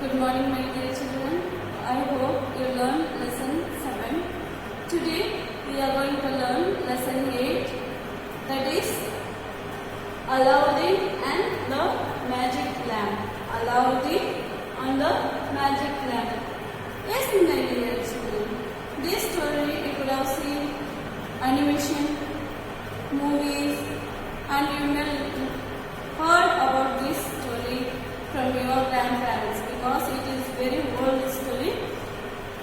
Good morning, my dear children. I hope you learned lesson 7. Today we are going to learn lesson 8, that is Aladdin and the Magic Lamp. Aladdin and the Magic Lamp. Yes, my dear children. This story you could have seen animation, movies, and you may heard about this story from your grandparents because it is very old story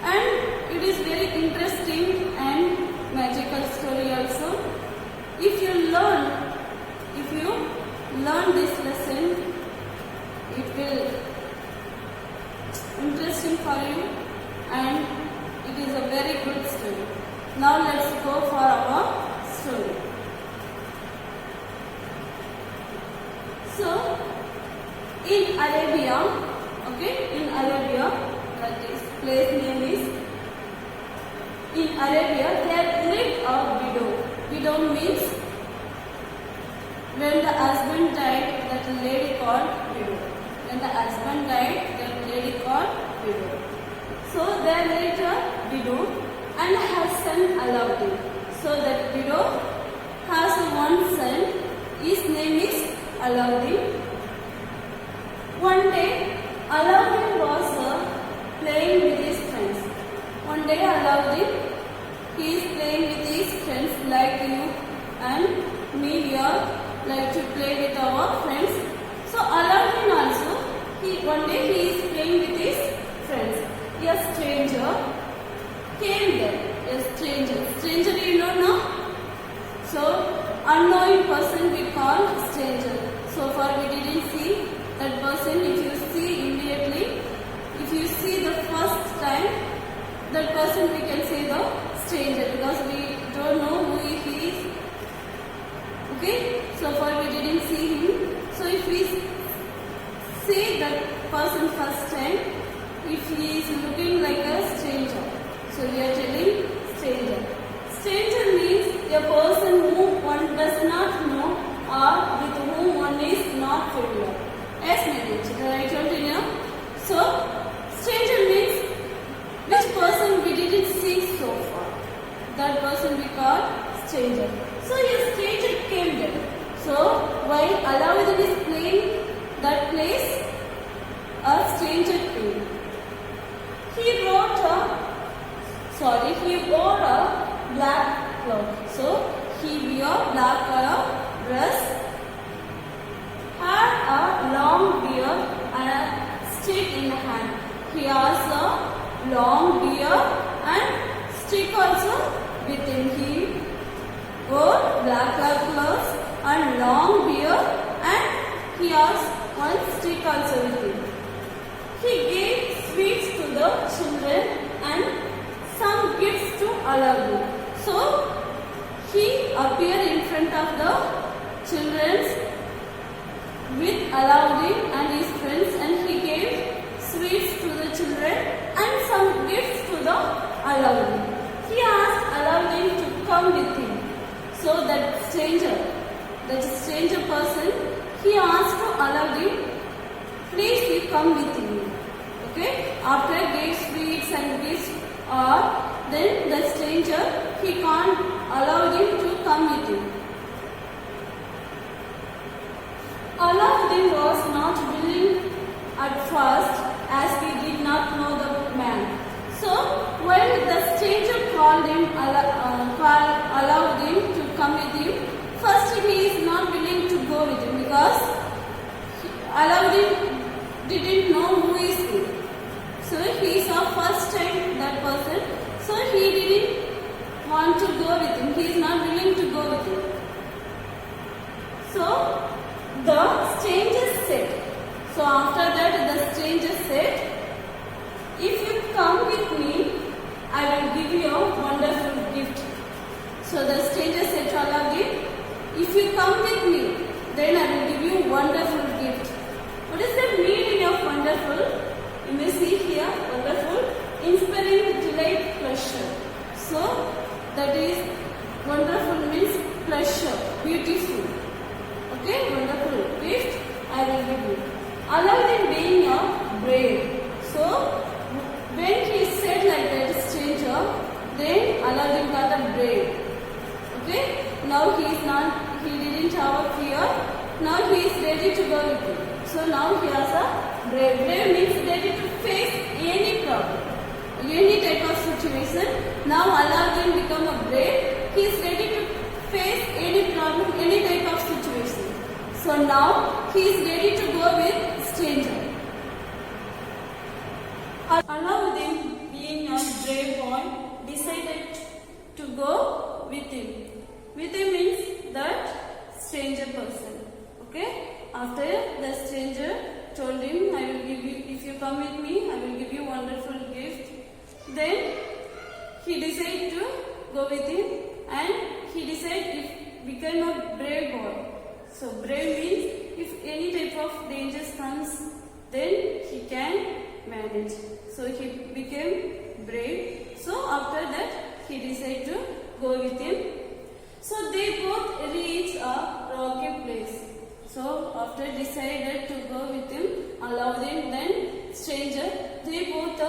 and it is very interesting and magical story also. If you learn this lesson, it will interesting for you and it is a very good story. Now let's go for our story. So, in Arabia, that is place name is, in Arabia there lived a widow. Widow means when the husband died, that lady called widow. When the husband died, that lady called widow. So there lived a widow and her son Aladdin. So that widow has one son. His name is Aladdin. One day, Aladdin was playing with his friends. One day, Aladdin, he is playing with his friends like you and me. We are like to play with our friends. So Aladdin also, one day he is playing with his friends. A stranger came there. A stranger you know now. So unknowing person we call stranger. So far we didn't see that person. If you see immediately, if you see the first time, that person we can say the stranger because we don't know who he is. Okay, so far we didn't see him. So if we see that person first time, if he is looking like a stranger, so we are telling stranger. Stranger means a person whom one does not know or with whom one is not familiar. Yes, my dear children, I told you now. So, stranger means which person we didn't see so far. That person we call stranger. So, a stranger came there. So, while Aladdin is playing that place, a stranger came. He wore a black cloth. So, he wore black color dress, had a long beard and a stick in the hand. He has a long beard and stick also with him. He wore black color clothes and long beard and he has one stick also with him. He gave sweets to the children and some gifts to Aladdin. So he appeared in front of the children with Aladdin and his friends and he gave sweets to the children and some gifts to the Aladdin. He asked Aladdin to come with him. So that stranger person, he asked to Aladdin, please you come with me. Okay? After gave sweets and gifts, then the stranger, he can't allow him to come with him. Aladdin was not willing at first as he did not know the man. So when the stranger called Aladdin to come with him, first he is not willing to go with him because Aladdin didn't know who is he. So he saw first time that person. So he didn't want to go with him. He is not willing to go with him. So the stranger said. So after that the stranger said, if you come with me, I will give you a wonderful gift. So the stranger said to Aladdin, if you come with me, then I will give you a wonderful gift. What is the meaning of wonderful? You may see here, wonderful, inspiring, delight, pleasure. So that is wonderful means pleasure, beautiful. Okay, wonderful gift I will give you. Aladdin being a brave, So when he said like that, stranger, then Aladdin got a brave. Okay, now he didn't have a fear. Now he is ready to go with him. So now he has a brave. Brave means ready to face any problem, any type of situation. Now Aladdin become a brave. He is ready to face any problem, any type of situation. So now he is ready to go with stranger. Aladdin, being a brave boy, decided to go with him. With him means that stranger person. Okay? After the stranger told him, I will give you, if you come with me, I will give you wonderful gift. Then he decided to go with him, and he decided if become a brave boy. So brave means if any type of danger comes, then he can manage. So he became brave. So after that he decided to go with him. So they both reached a rocky place. So after decided to go with him, Aladdin then stranger, they both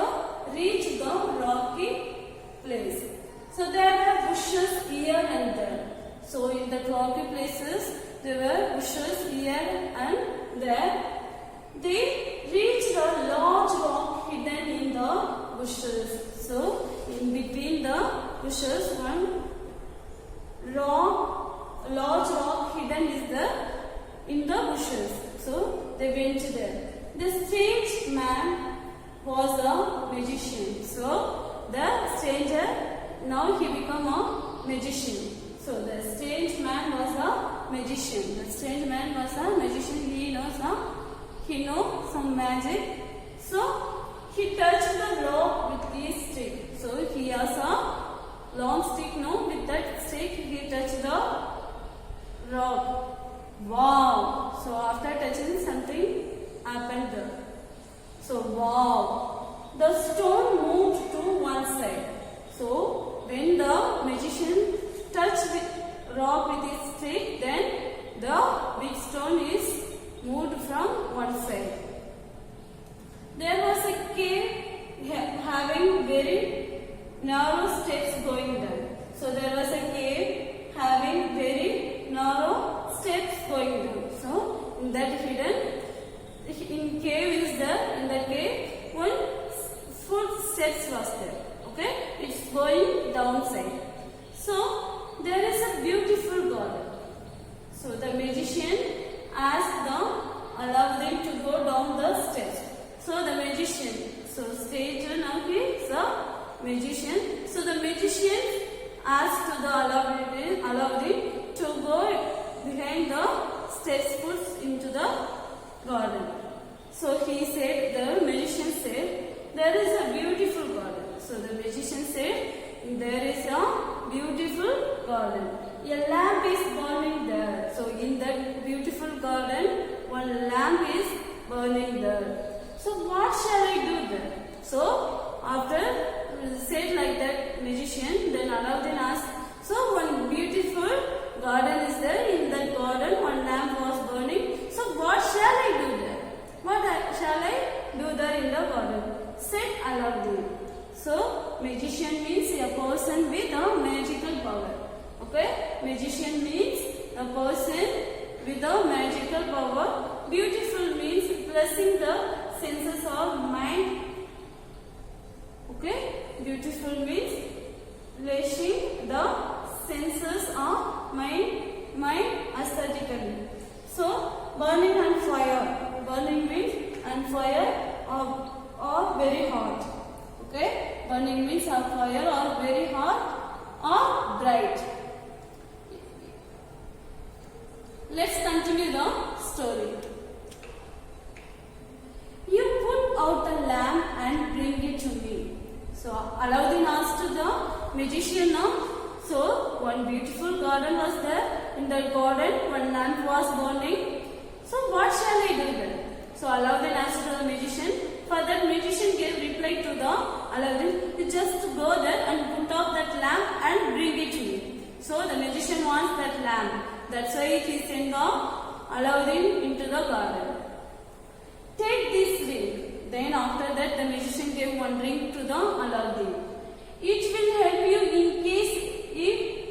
reached the rocky place. So there were bushes here and there. So in the rocky places there were bushes here and there. They reached a large rock hidden in the bushes. So in between the bushes, one large rock hidden is there in the bushes. So they went there. The strange man was a magician. So the stranger, now he became a magician. So the strange man was a magician. The strange man was a magician. He knows some magic. So he touched the rock with his stick. So he has a long stick. No, with that stick he touched the rock. Wow! So after touching, something happened there. So wow! The stone moved to one side. So when the magician touched the rock with his stick, then the big stone is moved from one side. There was a cave having very narrow steps going down. So there was a cave having very narrow steps going down. So in that hidden, in cave is there, in the cave, one full steps was there. Okay, it's going downside. So there is a beautiful garden. So the magician asked the Aladdin to go down the steps. So the magician, so stranger now he is a magician. So the magician asked to the Aladdin to go behind the steps put into the garden. So he said, the magician said, there is a beautiful garden. So the magician said, there is a beautiful garden. A lamp is burning there. So in that beautiful garden, one lamp is burning there. So what shall I do there? So after said like that magician, then Aladdin asked, so one beautiful garden is there. In that garden, one lamp was burning. So what shall I do there? What shall I do there in the garden? Said Aladdin. So magician means a person with a magical power. Okay, magician means a person with a magical power. Beautiful means blessing the senses of mind. Okay, beautiful means blessing the senses of mind aesthetically. So burning and fire. Burning means and fire or very hot. Okay, burning means or fire or very hot or bright. Let's continue the story. You put out the lamp and bring it to me. So Aladdin asked the magician now. So one beautiful garden was there. In the garden, one lamp was burning. So what shall I do then? So Aladdin asked the magician. For that, magician gave reply to the Aladdin, you just go there and put off that lamp and bring it to me. So the magician wants that lamp. That's why he sent the Aladdin into the garden. Take this ring. Then after that that the magician gave one ring to the Aladdin. It will help you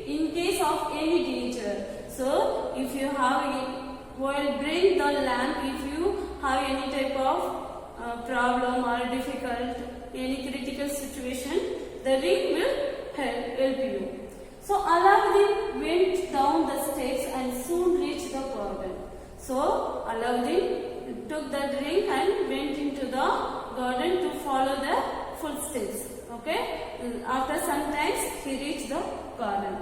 in case of any danger. So if you have while bring the lamp, if you have any type of problem or difficult, any critical situation, the ring will help you. So Aladdin went down the steps and soon reached the garden. So Aladdin took that ring and went into the garden to follow the footsteps. Okay. After some time he reached the garden.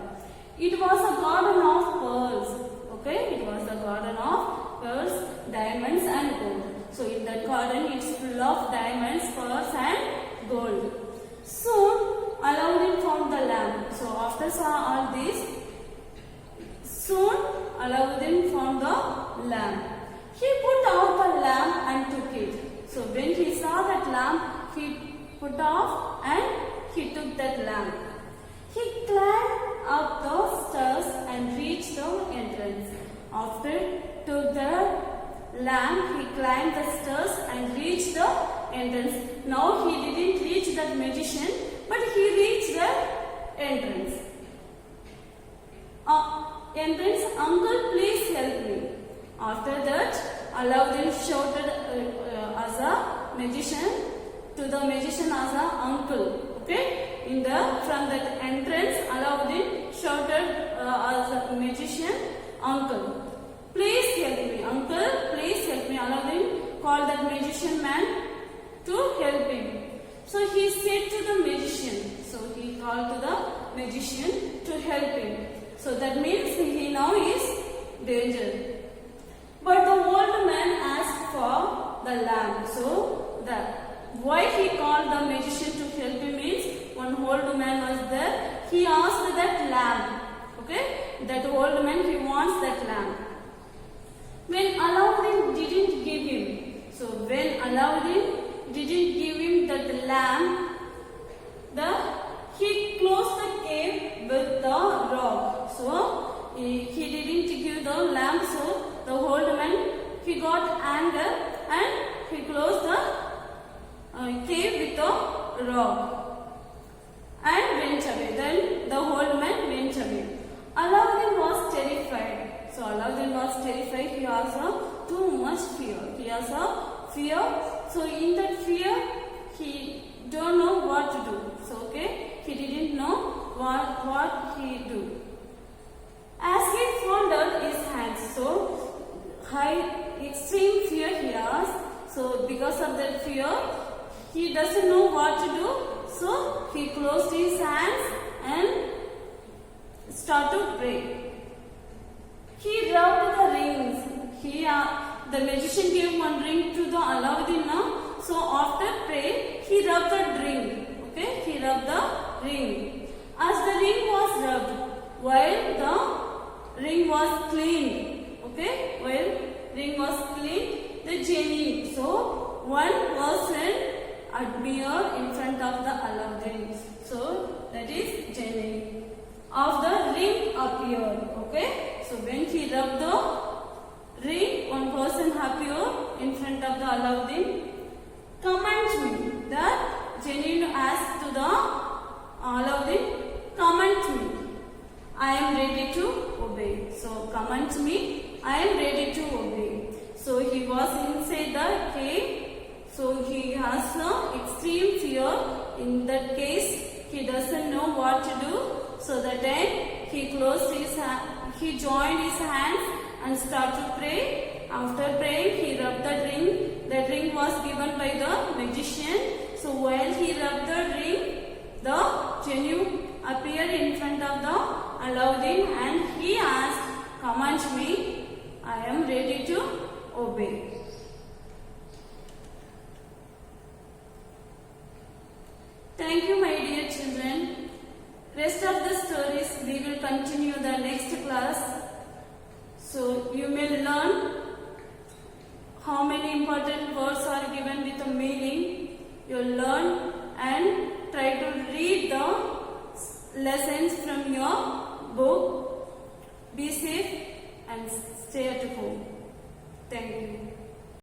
It was a garden of pearls. Okay. It was a garden of pearls, diamonds and gold. So in that garden it's full of diamonds, pearls and gold. Soon Aladdin found the lamp. So after saw all this, soon Aladdin found the lamp. He put out the lamp and took it. So when he saw that lamp, he put off and he took that lamp. He climbed up the stairs and reached the entrance. After took the lamp, he climbed the stairs and reached the entrance. Now he didn't reach that magician, but he reached the entrance. Entrance, uncle, please help me. After that, Aladdin shouted as a magician to the magician as a uncle. Okay. From that entrance, Aladdin shouted as a magician, uncle, please help me. Uncle, please help me. Aladdin called that magician man to help him. So he said to the magician. So he called to the magician to help him. So that means he now is danger. But the old man asked for the lamp. So why he called the magician to help him means one old man was there. He asked that lamp. Okay, that old man, he wants that lamp. When Aladdin didn't give him, so when Aladdin didn't give him that lamp, he closed the cave with the rock. So he didn't give the lamp. So the old man, he got anger and he closed the cave with the rock and went away. Then the old man went away. Aladdin was terrified. So Aladdin was terrified. He has too much fear. He has a fear. So in that fear, he don't know what to do. So okay, he didn't know what he do. As he folded his hands, so extreme fear he has. So because of that fear, he doesn't know what to do. So he closed his hands and started to pray. He rubbed the rings. The magician gave one ring to the Aladdin now. So after pray, he rubbed the ring. Okay, he rubbed the ring. As the ring was rubbed, while the ring was cleaned. Okay, while ring was cleaned, the genie. So one person appeared in front of the Aladdin. So that is genie. Of the ring appeared. Okay, so when he rubbed the ring, one person appeared in front of the Aladdin. Command me. The genie asked to the Aladdin, command me. I am ready to obey. So command me. I am ready to obey. So he was inside the cave. So he has extreme fear. In that case, he doesn't know what to do. So that time he closed his he joined his hands and started to pray. After praying, he rubbed the ring. The ring was given by the magician. So while he rubbed the ring, the genie appeared in front of the Aladdin and he asked, command me, I am ready to obey. Thank you, my dear children. Rest of the stories we will continue the next class. So you may learn how many important words are given with a meaning. You learn and try to read the lessons from your book. Be safe and stay at home. Thank you.